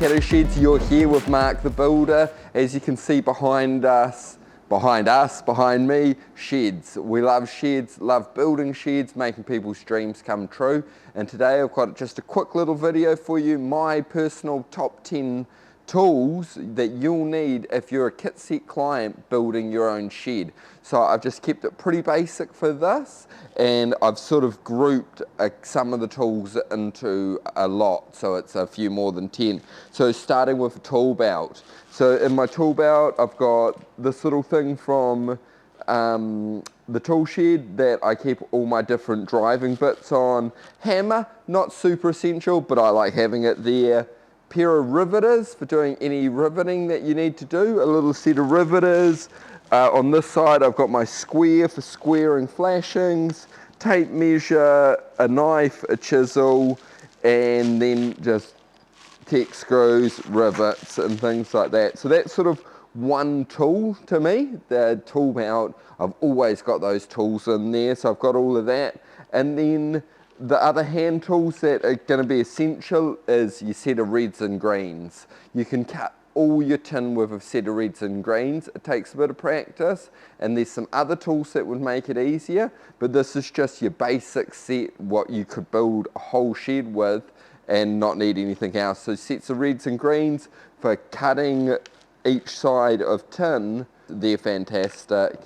Waikato Sheds. You're here with Mark the Builder. As you can see behind me, sheds. We love sheds, love building sheds, making people's dreams come true. And today I've got just a quick little video for you, my personal top 10 tools that you'll need if you're a kit set client building your own shed. So I've just kept it pretty basic for this, and I've sort of grouped some of the tools into a lot, so it's a few more than 10. So starting with a tool belt. So in my tool belt I've got this little thing from the tool shed that I keep all my different driving bits on. Hammer, not super essential, but I like having it there. Pair of riveters for doing any riveting that you need to do, a little set of riveters. On this side I've got my square for squaring flashings, tape measure, a knife, a chisel, and then just Tech screws, rivets and things like that. So that's sort of one tool to me, the tool belt. I've always got those tools in there, so I've got all of that. And then the other hand tools that are going to be essential is your set of reds and greens. You can cut all your tin with a set of reds and greens. It takes a bit of practice, and there's some other tools that would make it easier, but this is just your basic set, what you could build a whole shed with and not need anything else. So sets of reds and greens for cutting each side of tin, they're fantastic.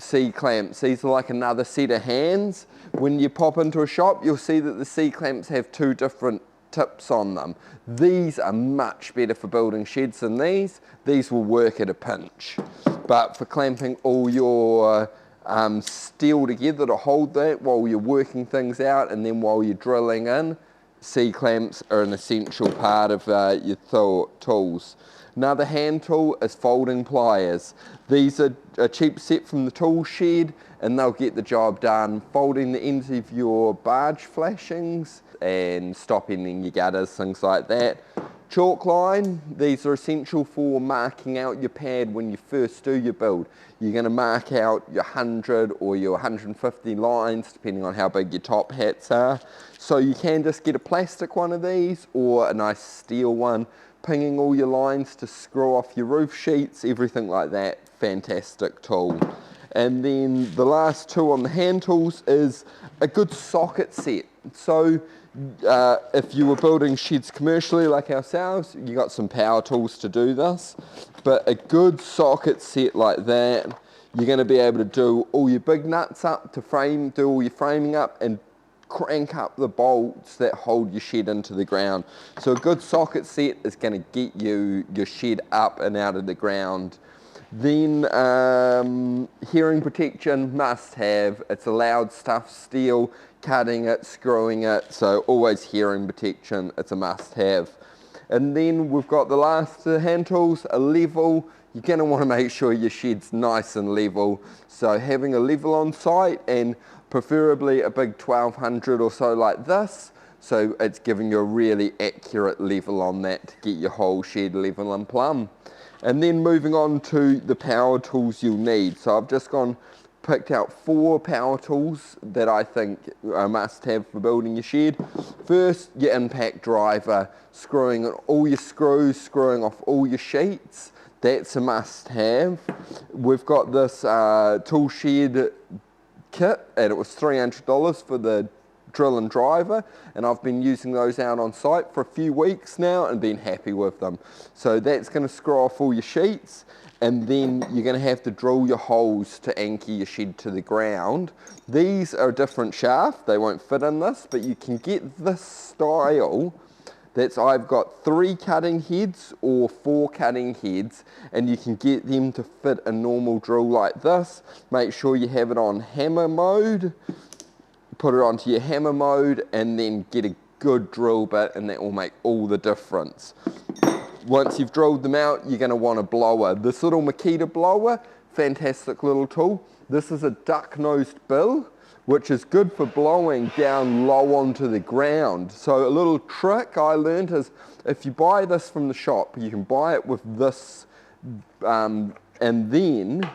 C-clamps, these are like another set of hands. When you pop into a shop, you'll see that the C-clamps have two different tips on them. These are much better for building sheds than these. These will work at a pinch. But for clamping all your steel together to hold that while you're working things out and then while you're drilling in, C-clamps are an essential part of your tools. Another hand tool is folding pliers. These are a cheap set from the tool shed and they'll get the job done. Folding the ends of your barge flashings and stop ending your gutters, things like that. Chalk line, these are essential for marking out your pad when you first do your build. You're going to mark out your 100 or your 150 lines depending on how big your top hats are. So you can just get a plastic one of these or a nice steel one, pinging all your lines to screw off your roof sheets, everything like that. Fantastic tool. And then the last two on the hand tools is a good socket set. So if you were building sheds commercially like ourselves, you got some power tools to do this, but a good socket set like that, you're going to be able to do all your big nuts up to frame, do all your framing up and crank up the bolts that hold your shed into the ground. So a good socket set is going to get you your shed up and out of the ground. Then hearing protection, must have. It's a loud stuff steel, cutting it, screwing it, so always hearing protection, it's a must have. And then we've got the last hand tools, a level. You're going to want to make sure your shed's nice and level, so having a level on site and preferably a big 1200 or so like this, so it's giving you a really accurate level on that to get your whole shed level and plumb. And then moving on to the power tools you'll need. So I've just picked out 4 power tools that I think are must have for building your shed. First, your impact driver, screwing on all your screws, screwing off all your sheets. That's a must have. We've got this tool shed kit and it was $300 for the drill and driver, and I've been using those out on site for a few weeks now and been happy with them. So that's going to screw off all your sheets, and then you're going to have to drill your holes to anchor your shed to the ground. These are a different shaft, they won't fit in this, but you can get this style. I've got 3 cutting heads or 4 cutting heads, and you can get them to fit a normal drill like this. Make sure you have it on hammer mode. Put it onto your hammer mode and then get a good drill bit, and that will make all the difference. Once you've drilled them out, you're going to want a blower. This little Makita blower, fantastic little tool. This is a duck-nosed bill, which is good for blowing down low onto the ground. So a little trick I learned is if you buy this from the shop, you can buy it with this and then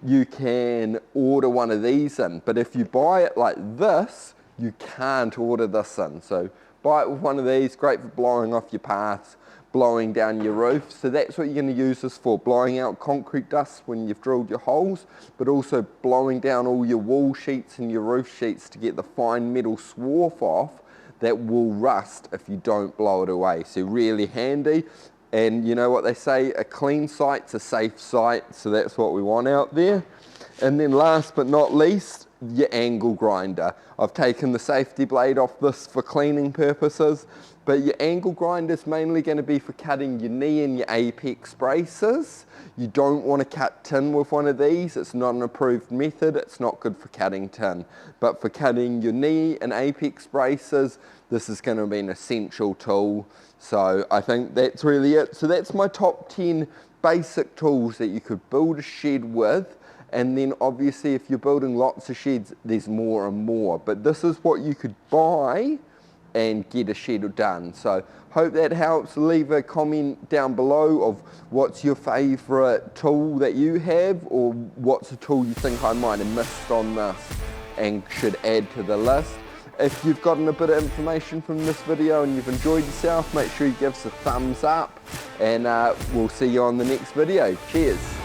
you can order one of these in. But if you buy it like this, you can't order this in. So buy it with one of these, great for blowing off your paths, blowing down your roof. So that's what you're going to use this for, blowing out concrete dust when you've drilled your holes, but also blowing down all your wall sheets and your roof sheets to get the fine metal swarf off that will rust if you don't blow it away. So really handy. And you know what they say, a clean site's a safe site, so that's what we want out there. And then last but not least, your angle grinder. I've taken the safety blade off this for cleaning purposes, but your angle grinder is mainly going to be for cutting your knee and your apex braces. You don't want to cut tin with one of these. It's not an approved method. It's not good for cutting tin. But for cutting your knee and apex braces, this is going to be an essential tool. So I think that's really it. So that's my top 10 basic tools that you could build a shed with. And then obviously if you're building lots of sheds, there's more and more. But this is what you could buy and get a shed done. So hope that helps. Leave a comment down below of what's your favourite tool that you have, or what's a tool you think I might have missed on this and should add to the list. If you've gotten a bit of information from this video and you've enjoyed yourself, make sure you give us a thumbs up, and we'll see you on the next video. Cheers.